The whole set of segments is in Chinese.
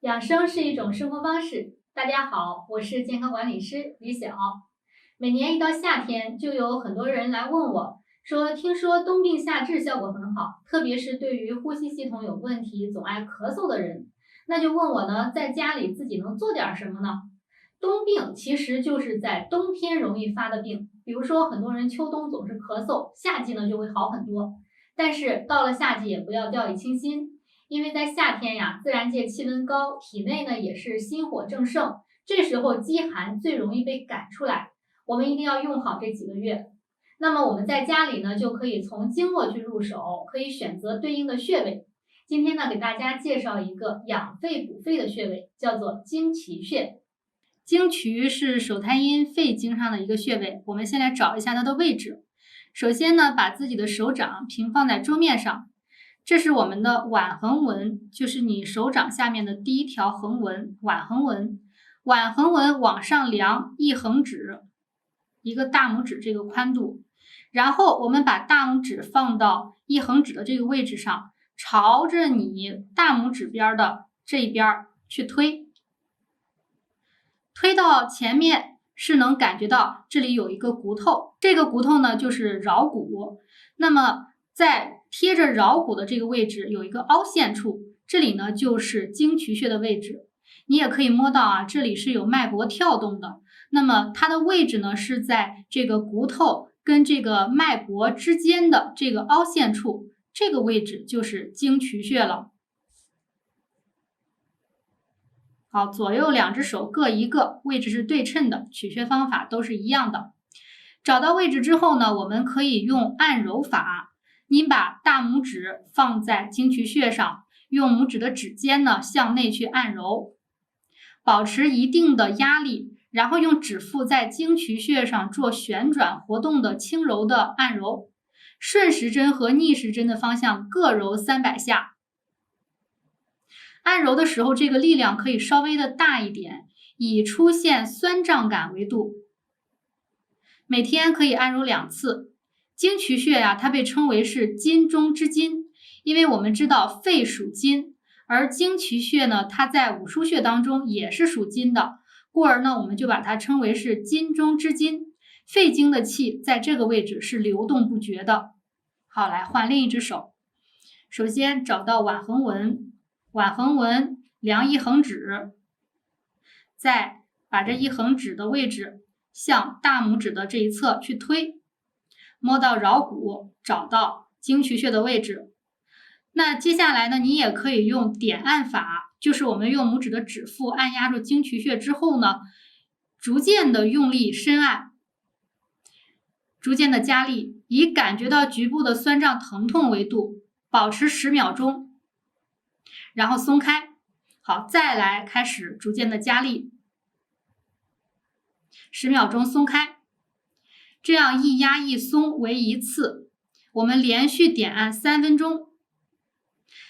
养生是一种生活方式。大家好，我是健康管理师李晓。每年一到夏天，就有很多人来问我，说听说冬病夏治效果很好，特别是对于呼吸系统有问题、总爱咳嗽的人，那就问我呢，在家里自己能做点什么呢？冬病其实就是在冬天容易发的病，比如说很多人秋冬总是咳嗽，夏季呢就会好很多。但是到了夏季也不要掉以轻心，因为在夏天呀，自然界气温高，体内呢也是心火正盛，这时候积寒最容易被赶出来。我们一定要用好这几个月。那么我们在家里呢，就可以从经络去入手，可以选择对应的穴位。今天呢，给大家介绍一个养肺补肺的穴位，叫做经渠穴。经渠是手太阴肺经上的一个穴位，我们先来找一下它的位置。首先呢，把自己的手掌平放在桌面上，这是我们的腕横纹，就是你手掌下面的第一条横纹，腕横纹。腕横纹往上量一横指，一个大拇指这个宽度，然后我们把大拇指放到一横指的这个位置上，朝着你大拇指边的这一边去推，推到前面是能感觉到这里有一个骨头，这个骨头呢就是桡骨，那么在贴着桡骨的这个位置有一个凹陷处，这里呢就是经渠穴的位置。你也可以摸到啊，这里是有脉搏跳动的，那么它的位置呢是在这个骨头跟这个脉搏之间的这个凹陷处，这个位置就是经渠穴了。好，左右两只手各一个，位置是对称的，取穴方法都是一样的。找到位置之后呢，我们可以用按揉法，你把大拇指放在经渠穴上，用拇指的指尖呢向内去按揉，保持一定的压力，然后用指腹在经渠穴上做旋转活动的轻柔的按揉，顺时针和逆时针的方向各揉300下。按揉的时候，这个力量可以稍微的大一点，以出现酸胀感为度。每天可以按揉2次。经渠穴呀，它被称为是金中之金，因为我们知道肺属金，而经渠穴呢，它在五腧穴当中也是属金的，故而呢，我们就把它称为是金中之金。肺经的气在这个位置是流动不绝的。好，来换另一只手。首先找到腕横纹，腕横纹量一横指，再把这一横指的位置向大拇指的这一侧去推，摸到桡骨，找到经渠穴的位置。那接下来呢，你也可以用点按法，就是我们用拇指的指腹按压住经渠穴之后呢，逐渐的用力深按，逐渐的加力，以感觉到局部的酸胀疼痛为度，保持10秒钟，然后松开。好，再来开始逐渐的加力，10秒钟松开，这样一压一松为1次，我们连续点按3分钟。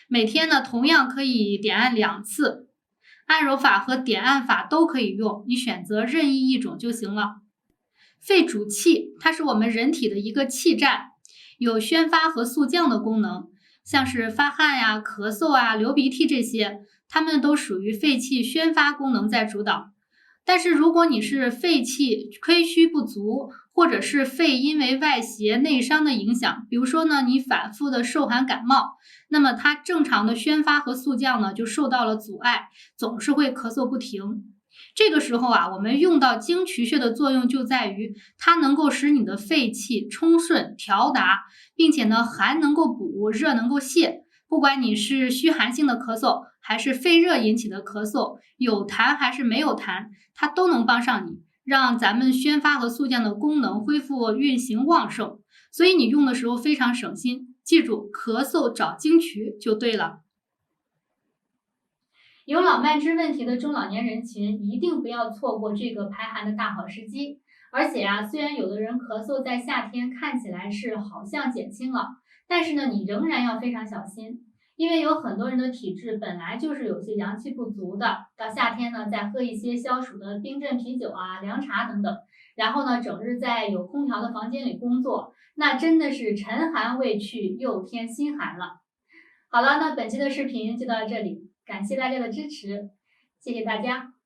每天呢，同样可以点按2次，按揉法和点按法都可以用，你选择任意一种就行了。肺主气，它是我们人体的一个气站，有宣发和肃降的功能，像是发汗呀、咳嗽啊、流鼻涕这些，它们都属于肺气宣发功能在主导。但是如果你是肺气亏虚不足，或者是肺因为外邪内伤的影响，比如说呢，你反复的受寒感冒，那么它正常的宣发和肃降呢就受到了阻碍，总是会咳嗽不停。这个时候啊，我们用到经渠穴的作用就在于它能够使你的肺气充顺调达，并且呢寒能够补，热能够泄。不管你是虚寒性的咳嗽，还是肺热引起的咳嗽，有痰还是没有痰，它都能帮上你，让咱们宣发和肃降的功能恢复运行旺盛。所以你用的时候非常省心，记住咳嗽找经渠就对了。有老慢支问题的中老年人群一定不要错过这个排寒的大好时机。而且啊，虽然有的人咳嗽在夏天看起来是好像减轻了，但是呢，你仍然要非常小心，因为有很多人的体质本来就是有些阳气不足的，到夏天呢再喝一些消暑的冰镇啤酒啊、凉茶等等，然后呢整日在有空调的房间里工作，那真的是晨寒未去又添心寒了。好了，那本期的视频就到这里，感谢大家的支持。谢谢大家。